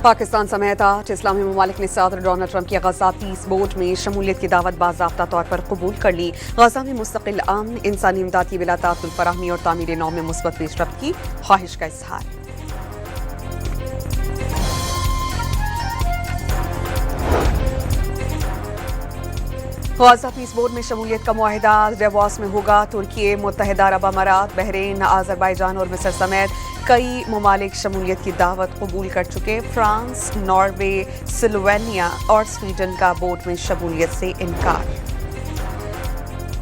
पाकिस्तान समेत 8 इस्लामी ममालिक ने सदर डोनाल्ड ट्रंप की गजा पीस बोर्ड में शमूलियत की दावत बाज़ाब्ता तौर पर कबूल कर ली। गजा में मुस्तकिल अमन, इंसानी इमदाद की बिला ताअत्तुल फराहमी और तामीर नौ में मुस्बत पेशरफ्त की ख्वाहिश का इजहार। गजा पीस बोर्ड में शमूलियत का मुआहिदा डेवॉस में होगा। तुर्की, मुत्तहिदा अरब अमारात, बहरीन, आज़रबाईजान और मिस्र समेत कई ममालिक शमूलियत की दावत कबूल कर चुके। फ्रांस, नॉर्वे, स्लोवेनिया और स्वीडन का बोर्ड में शमूलियत से इनकार।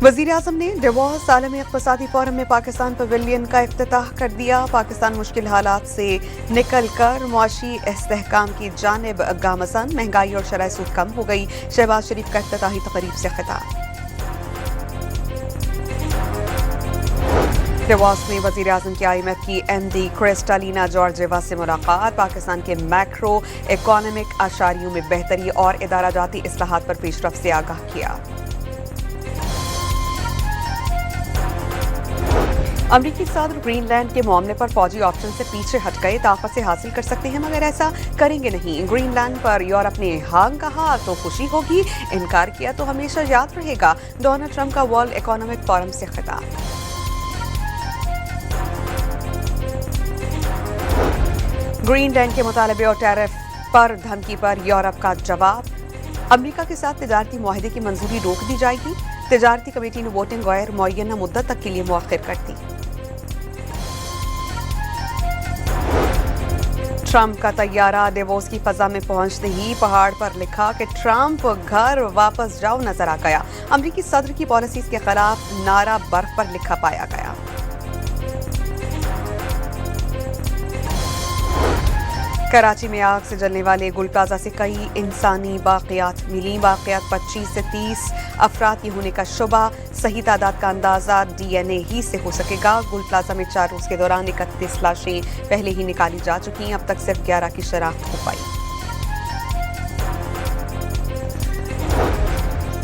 वज़ीर आज़म ने डेवॉस आलमी इक़्तिसादी फोरम में पाकिस्तान पवेलियन का इफ्तिताह कर दिया। पाकिस्तान मुश्किल हालात से निकल कर मुआशी इस्तेहकाम की जानिब गामज़न, महंगाई और शरह सूद कम हो गई। शहबाज शरीफ का इफ्तिताही तक़रीब से खिताब। डेवॉस में वज़ीर आज़म की IMF की MD क्रिस्टालिना जॉर्जिवा से मुलाकात। पाकिस्तान के मैक्रो इकोनॉमिक आशारियों में बेहतरी और इदारा जाती इस्लाहात पर पेशरफ्त से आगाह किया। अमरीकी सदर ग्रीनलैंड के मामले पर फौजी ऑप्शन से पीछे हट गए। ताकत से हासिल कर सकते हैं मगर ऐसा करेंगे नहीं। ग्रीनलैंड पर यूरोप ने हाँ कहा तो खुशी होगी, इनकार किया तो हमेशा याद रहेगा। डोनाल्ड ट्रंप का वर्ल्ड इकोनॉमिक फोरम से खिताब। ग्रीनलैंड के मुतालबे और टैरिफ पर धमकी पर यूरोप का जवाब। अमरीका के साथ तिजारती मुआहिदे की मंजूरी रोक दी जाएगी। तिजारती कमेटी ने वोटिंग गैर मुअय्यना मुद्दत तक के लिए मुअख्खर कर दी। ट्रंप का तैयारा डेवोस की फजा में पहुंचते ही पहाड़ पर लिखा कि ट्रंप घर वापस जाओ नजर आ गया। अमरीकी सदर की पॉलिसीज के खिलाफ नारा बर्फ पर लिखा पाया गया। कराची में आग से जलने वाले गुल प्लाजा से कई इंसानी बाक़ियात मिली। बाक़ियात 25 से 30 अफराद की होने का शुबा। सही तादाद का अंदाजा DNA ही से हो सकेगा। गुल प्लाजा में 4 रोज के दौरान 31 लाशें पहले ही निकाली जा चुकी हैं। अब तक सिर्फ 11 की शनाख्त हो पाई।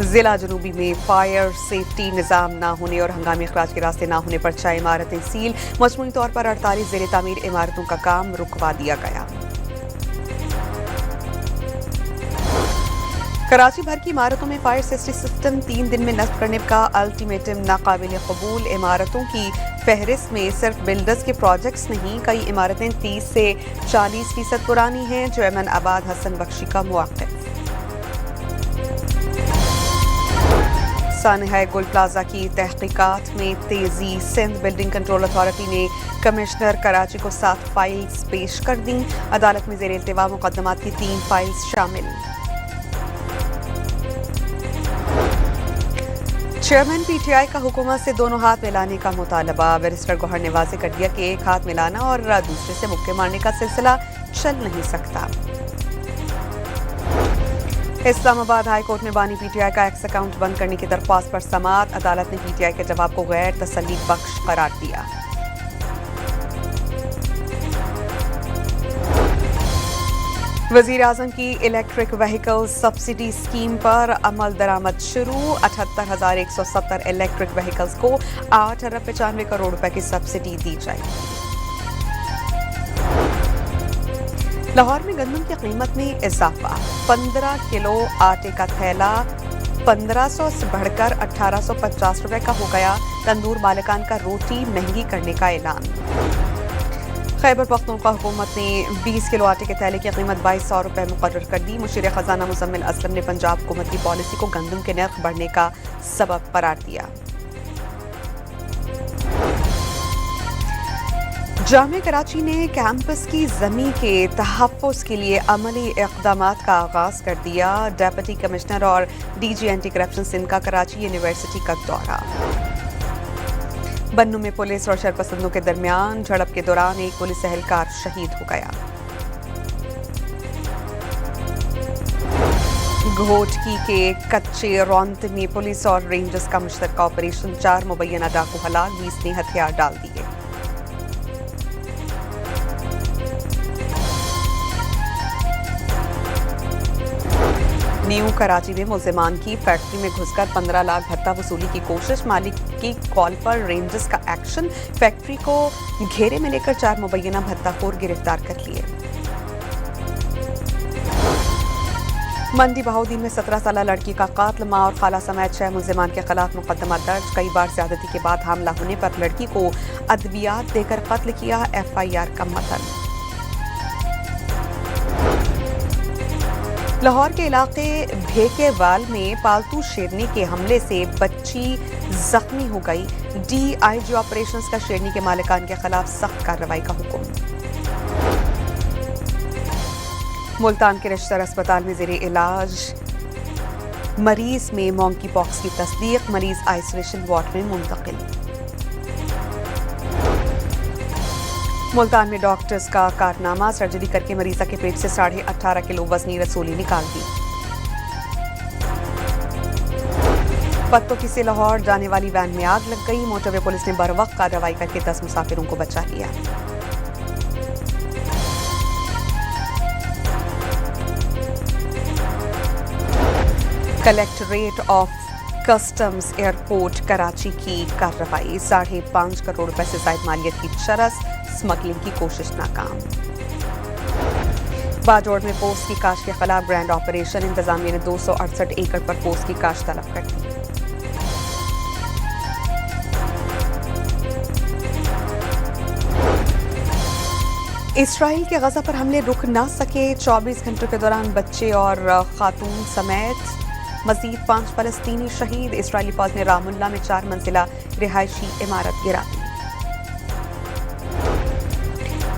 जिला जनूबी में फायर सेफ्टी निज़ाम न होने और हंगामी अखराज के रास्ते न होने पर 6 इमारतें सील। मजमूई तौर पर 48 ज़ेर तामीर इमारतों का काम रुकवा दिया गया। कराची भर की इमारतों में फायर सेफ्टी सिस्टम 3 दिन में नस्ब करने का अल्टीमेटम नाकाबिल कबूल। इमारतों की फहरिस्त में सिर्फ बिल्डर्स के प्रोजेक्ट्स नहीं, कई इमारतें 30 से 40% पुरानी हैं। चेयरमैन आबाद हसन बख्शी का मुआक़िब। सानहा गुल प्लाजा की तहकीकात में तेजी। सिंध बिल्डिंग कंट्रोल अथॉरिटी ने कमिश्नर कराची को 7 फाइल्स पेश कर दी। अदालत में ज़ेर इल्तिवा मुकदमात की 3 फाइल्स शामिल। चेयरमैन PTI का हुकूमत से दोनों हाथ मिलाने का मुतालबा। बैरिस्टर गौहर ने वाज़ेह कर दिया कि एक हाथ मिलाना और दूसरे से मुक्के मारने का सिलसिला चल नहीं सकता। इस्लामाबाद हाई कोर्ट में बानी PTI का एक्स अकाउंट बंद करने की दरख्वास्त पर समाअत। अदालत ने PTI के जवाब को गैर तसल्ली बख्श करार दिया। वज़ीर आज़म की इलेक्ट्रिक व्हीकल सब्सिडी स्कीम पर अमल दरामद शुरू। 78,170 इलेक्ट्रिक व्हीकल्स को 8 अरब 95 करोड़ रुपए की सब्सिडी दी जाएगी। लाहौर में गंदम की कीमत में इजाफा। 15 किलो आटे का थैला 1500 से बढ़कर 1850 रुपए का हो गया। तंदूर मालिकान का रोटी महंगी करने का ऐलान। खैबर पख्तूनख्वा हुकूमत ने 20 किलो आटे के थैले की कीमत 2200 रुपए मुकर्रर कर दी। मुशीर खजाना मुजम्मिल असलम ने पंजाब हुकूमत की पॉलिसी को गंदम के नर्ख बढ़ने का सबब करार दिया। जामिया कराची ने कैंपस की ज़मीन के तहफ़्फ़ुज़ के लिए अमली इक़दामात का आगाज़ कर दिया। डेप्यूटी कमिश्नर और DG एंटी करप्शन सिंध का कराची यूनिवर्सिटी का दौरा। बन्नू में पुलिस और शरपसंदों के दरमियान झड़प के दौरान एक पुलिस एहलकार शहीद हो गया। घोटकी के कच्चे रौंत में पुलिस और रेंजर्स का मुश्तरका ऑपरेशन। 4 मुबैना डाकू हलाक, 20 ने हथियार डाल दिए। न्यू कराची में मुल्जिमान की फैक्ट्री में घुसकर 15 लाख भत्ता वसूली की कोशिश। मालिक की कॉल पर रेंजर्स का एक्शन। फैक्ट्री को घेरे में लेकर 4 मुबैना भत्ताखोर गिरफ्तार कर लिए। मंडी बहाउद्दीन में 17 साल लड़की का कात्ल, मां और खाला समेत 6 मुल्जिमान के खिलाफ मुकदमा दर्ज। कई बार ज्यादती के बाद हमला होने पर लड़की को अद्वियात देकर कत्ल किया, FIR का मतन। लाहौर के इलाके भेकेवाल में पालतू शेरनी के हमले से बच्ची जख्मी हो गई। DIG ऑपरेशंस का शेरनी के मालिकान के खिलाफ सख्त कार्रवाई का हुक्म। मुल्तान के रिश्तर अस्पताल में ज़ेरे इलाज मरीज में मॉन्की पॉक्स की तस्दीक, मरीज आइसोलेशन वार्ड में मुंतकिल। मुल्तान में डॉक्टर्स का कारनामा, सर्जरी करके मरीजा के पेट से 18.5 किलो वजनी रसोली निकाल दी। पत्तों से लाहौर जाने वाली वैन में आग लग गई, मोटरवे पुलिस ने बरवक्त कार्रवाई करके 10 मुसाफिरों को बचा लिया। Collectorate of customs airport Karachi की कार्रवाई, 5.5 करोड़ रुपए से ज्यादा मालियत की चरस, स्मगलिंग की कोशिश नाकाम। बाजौड़ में पोस्ट की काश्त के खिलाफ ग्रैंड ऑपरेशन, इंतजामिया ने 268 एकड़ पर पोस्ट की काश्त तलब कर दी। इसराइल के गजा पर हमले रुक ना सके, 24 घंटों के दौरान बच्चे और खातून समेत मजीद 5 फलस्तीनी शहीद। इसराइली फौज ने रामुल्ला में 4 मंजिला रिहायशी इमारत गिरा दी।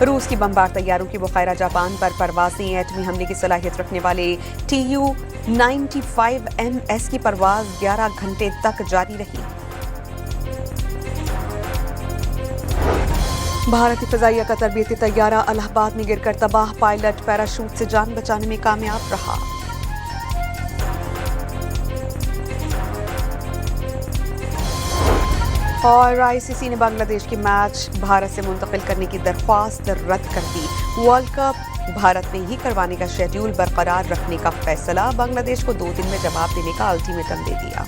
रूस की बमबार तैयारों की बुखारा जापान पर परवाजें, एटमी हमले की सलाहियत रखने वाले TU-95MS की परवाज 11 घंटे तक जारी रही। भारतीय फिजाइया का तरबियती तैयारा इलाहाबाद में गिरकर तबाह, पायलट पैराशूट से जान बचाने में कामयाब रहा। और ICC ने बांग्लादेश की मैच भारत से मुंतकिल करने की दरख्वास्त रद्द कर दी। वर्ल्ड कप भारत में ही करवाने का शेड्यूल बरकरार रखने का फैसला, बांग्लादेश को 2 दिन में जवाब देने का अल्टीमेटम दे दिया।